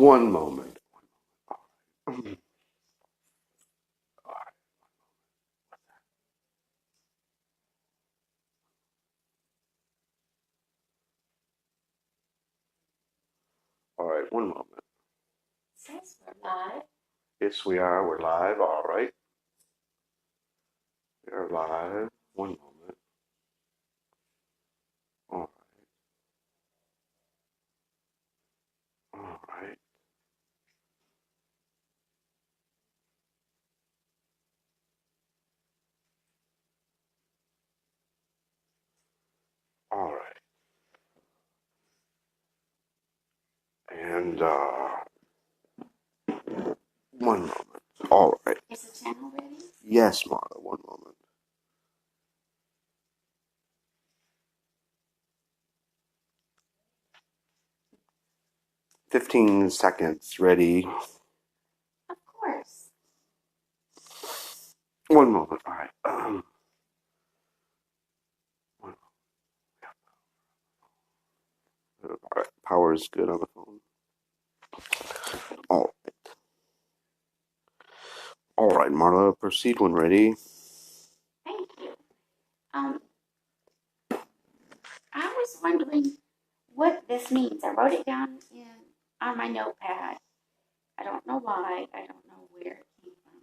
One moment. All right, one moment. Says we're live. Yes, we are. We're live. All right. We are live. One moment. All right. All right. All right. And one moment. All right. Is the channel ready? Yes, Marla. One moment. 15 seconds. Ready. Of course. One moment. All right. All right. Power is good on the phone. All right. All right, Marla. Proceed when ready. Thank you. Um, I was wondering what this means. I wrote it down on my notepad. I don't know why. I don't know where it came from.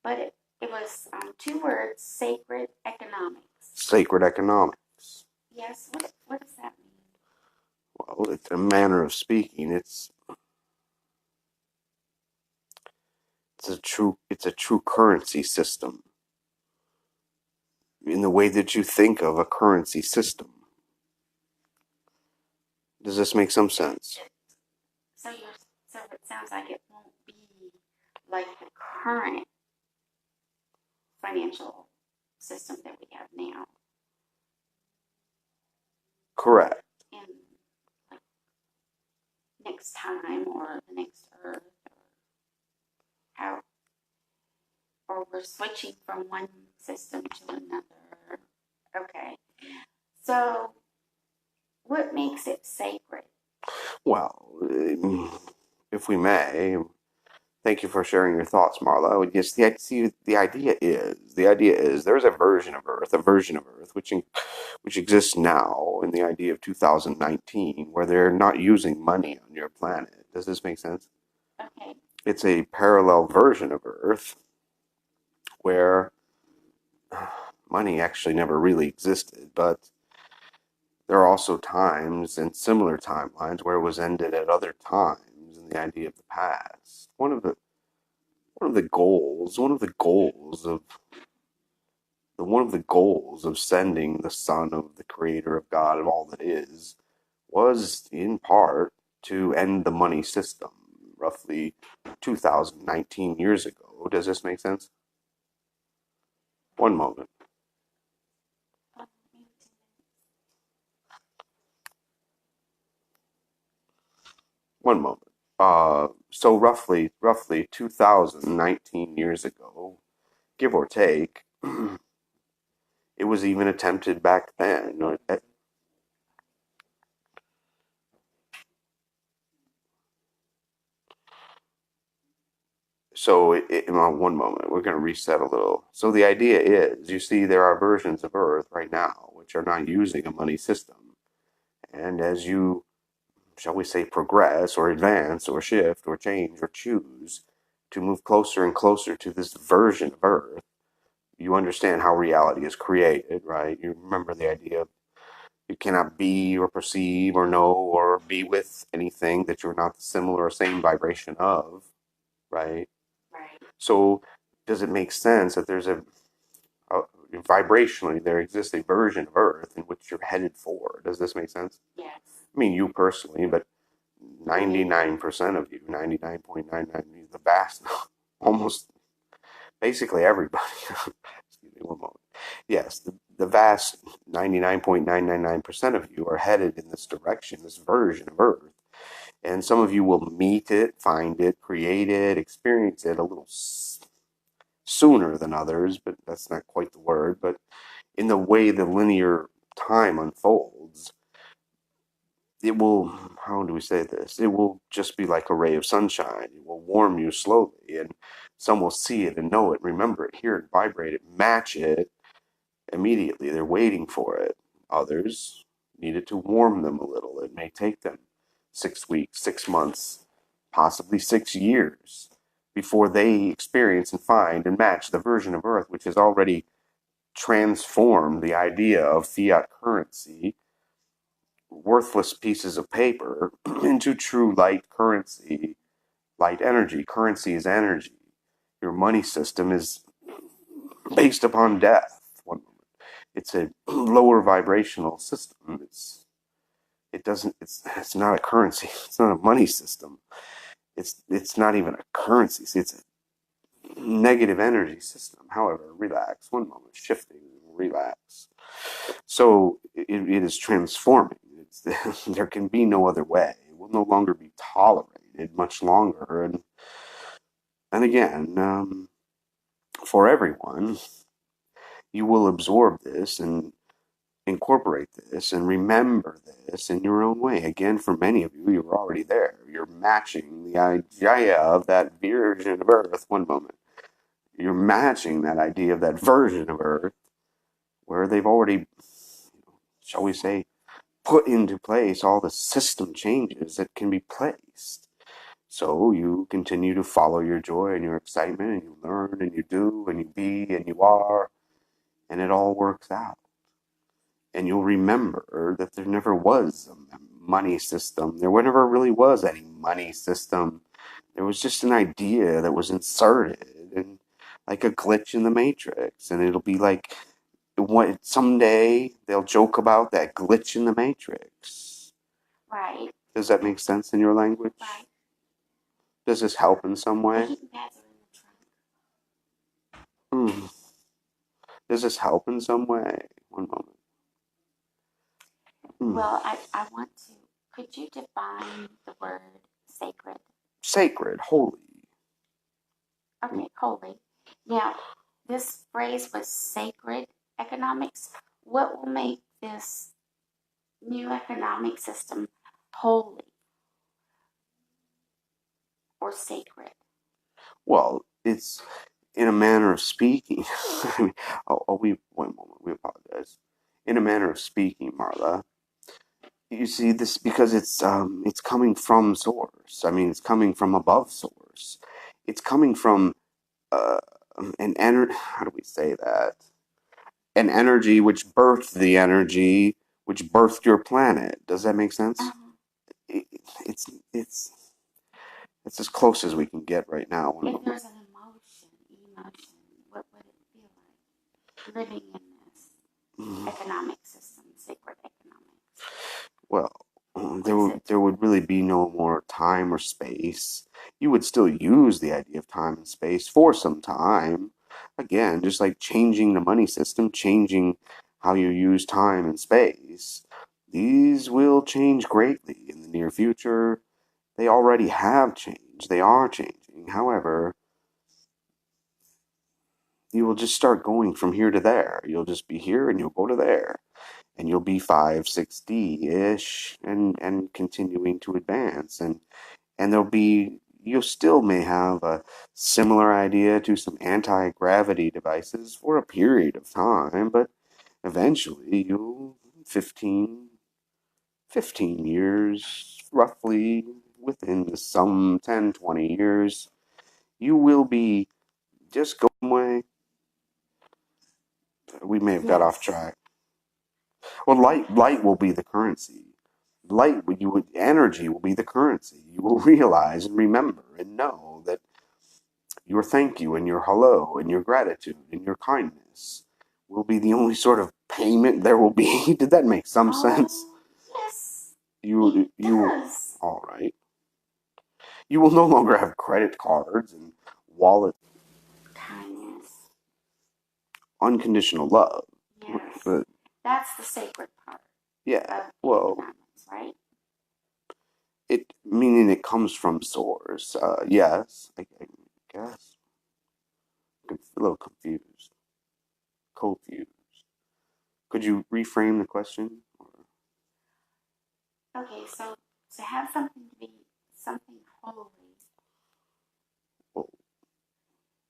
But it was two words: sacred economics. Sacred economics. Yes. What does that mean? Well, it's a manner of speaking. It's a true currency system in the way that you think of a currency system. Does this make some sense? So you so it sounds like it won't be like the current financial system that we have now Correct. in like next time or the next earth or how or we're switching from one system to another. Okay. So what makes it sacred? Well, if we may, thank you for sharing your thoughts, Marla. Yes, the idea is there's a version of Earth which exists now in the idea of 2019, where they're not using money on your planet. Does this make sense? Okay. It's a parallel version of Earth where money actually never really existed, but there are also times and similar timelines where it was ended at other times in the idea of the past. One of the goals of sending the Son of the Creator of God of all that is was in part to end the money system roughly 2019 years ago. Does this make sense? One moment. Maybe One moment. So roughly 2019 years ago, give or take, it was even attempted back then. So, one moment, we're going to reset a little. So, the idea is you see, there are versions of Earth right now which are not using a money system. And as you, shall we say, progress or advance or shift or change or choose to move closer and closer to this version of Earth, you understand how reality is created, right? You remember the idea of you cannot be or perceive or know or be with anything that you're not the similar or same vibration of, right? right. So, does it make sense that vibrationally there exists a version of Earth in which you're headed for? Does this make sense? Yes. I mean, you personally, but 99% of you, 99.99, the vast, almost basically everybody. Excuse me one moment. Yes, the vast 99.999% of you are headed in this direction, this version of Earth. And some of you will meet it, find it, create it, experience it a little sooner than others, but that's not quite the word. But in the way the linear time unfolds, it will, how do we say this? It will just be like a ray of sunshine. It will warm you slowly, and some will see it and know it, remember it, hear it, vibrate it, match it immediately. They're waiting for it. Others need it to warm them a little. It may take them 6 weeks, 6 months, possibly 6 years before they experience and find and match the version of Earth which has already transformed the idea of fiat currency, worthless pieces of paper, into true light currency, light energy. Currency is energy. Your money system is based upon death. It's a lower vibrational system. It's not a currency. It's not a money system. It's not even a currency. It's a negative energy system. However, relax. One moment, shifting, relax. So it is transforming. There can be no other way. It will no longer be tolerated much longer. And again, for everyone, you will absorb this and incorporate this and remember this in your own way. Again, for many of you, you're already there. You're matching the idea of that version of Earth. One moment. You're matching that idea of that version of Earth where they've already, shall we say, put into place all the system changes that can be placed. So you continue to follow your joy and your excitement, and you learn and you do and you be and you are, and it all works out. And you'll remember that there never was a money system. There never really was any money system. There was just an idea that was inserted, and like a glitch in the matrix. And it'll be like, someday they'll joke about that glitch in the matrix. Right. Does that make sense in your language? Right. Does this help in some The way? heating pads are in the trunk. Hmm. Does this help in some way? One moment. Well, I want to. Could you define the word sacred? Sacred, holy. Okay, holy. Now, this phrase was sacred economics. What will make this new economic system holy or sacred? Well, it's in a manner of speaking. I mean, one moment. We apologize. In a manner of speaking, Marla, you see this because it's coming from source. I mean, it's coming from above source. It's coming from uh, an energy. How do we say that? An energy which birthed the energy which birthed your planet. Does that make sense? Uh-huh. It, it's it's it's as close as we can get right now. If there's an emotion, what would it feel like living in this economic system, sacred economics? Well, What is it? there would really be no more time or space. You would still use the idea of time and space for some time. Again, just like changing the money system, changing how you use time and space. These will change greatly in the near future. They already have changed. They are changing. However, you will just start going from here to there. You'll just be here and you'll go to there. And you'll be 560-ish and continuing to advance. And there'll be, you still may have a similar idea to some anti-gravity devices for a period of time, but eventually you'll 15 years roughly within some 10, 20 years, you will be just going away. We may have got off Yes. track. Well, light will be the currency. Energy will be the currency. You will realize and remember and know that your thank you and your hello and your gratitude and your kindness will be the only sort of payment there will be. Did that make some sense? Yes. You Does. all right. You will no longer have credit cards and wallet. Kindness. Unconditional love. Yes. But That's the sacred part yeah, of well, economics, right? it meaning it comes from source. Yes, I guess. I'm a little confused. Confused. Could you reframe the question? Okay, so to have something to be something holy,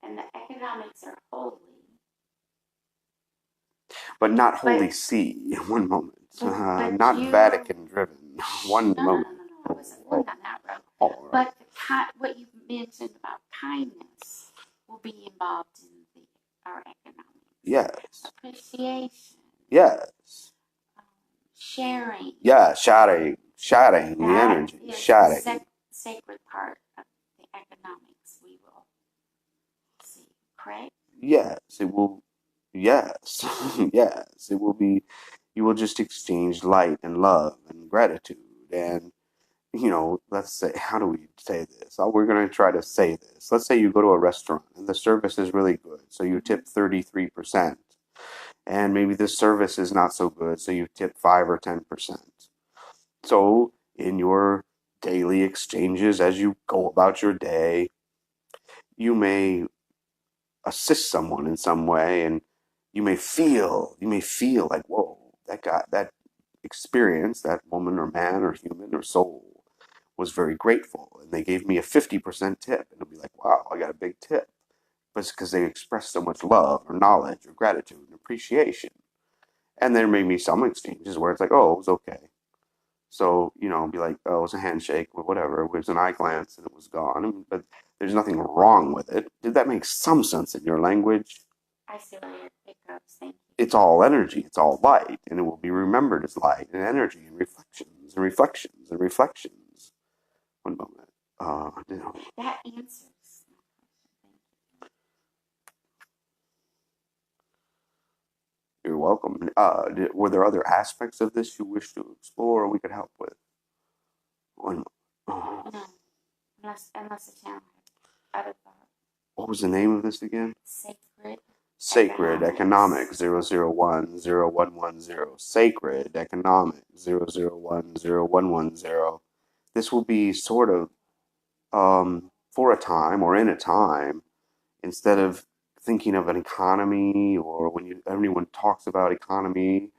and the economics are holy, but not but Holy See. One moment. but Not you Vatican driven. One no no no moment. no no I wasn't going Oh, down that road. all right. But what you mentioned about kindness will be involved in our economics. Yes. Appreciation, Yes. um, sharing. Yeah. Sharing the That energy. is the Sharing. sacred part of the economics we will see. Correct? Yes. It will. Yes. Yes. It will be. You will just exchange light and love and gratitude and let's say, how do we say this? Oh, we're going to try to say this. Let's say you go to a restaurant and the service is really good, so you tip 33%. And maybe the service is not so good, so you tip 5 or 10%. So, in your daily exchanges as you go about your day, you may assist someone in some way and you may feel like, whoa, that experience, that woman or man or human or soul was very grateful and they gave me a 50% tip. And it'll be like, wow, I got a big tip. But it's because they expressed so much love or knowledge or gratitude and appreciation. And there may be some exchanges where it's like, oh, it was okay. So, be like, oh, it was a handshake or whatever. It was an eye glance and it was gone. But there's nothing wrong with it. Did that make some sense in your language? I see where your pickups. Thank you. It's all energy, it's all light, and it will be remembered as light and energy and reflections and reflections and reflections. One moment. That answers my question. Thank you. You're welcome. Were there other aspects of this you wish to explore or we could help with? One. No, unless the town had other thoughts. What was the name of this again? Sacred Sacred Economics 0010110. Sacred Economics 0010110. This will be sort of for a time or in a time, instead of thinking of an economy or when anyone talks about economy,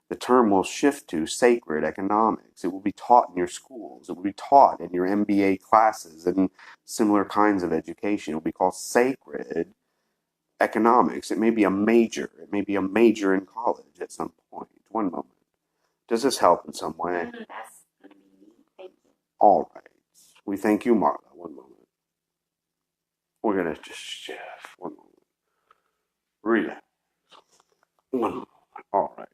the term will shift to sacred economics. It will be taught in your schools. It will be taught in your MBA classes and similar kinds of education. It will be called sacred economics. It may be a major. It may be a major in college at some point. One moment. Does this help in some way? That's going to be neat. Thank you. All right. We thank you, Marla. One moment. We're going to just shift. One moment. Relax. One moment. All right.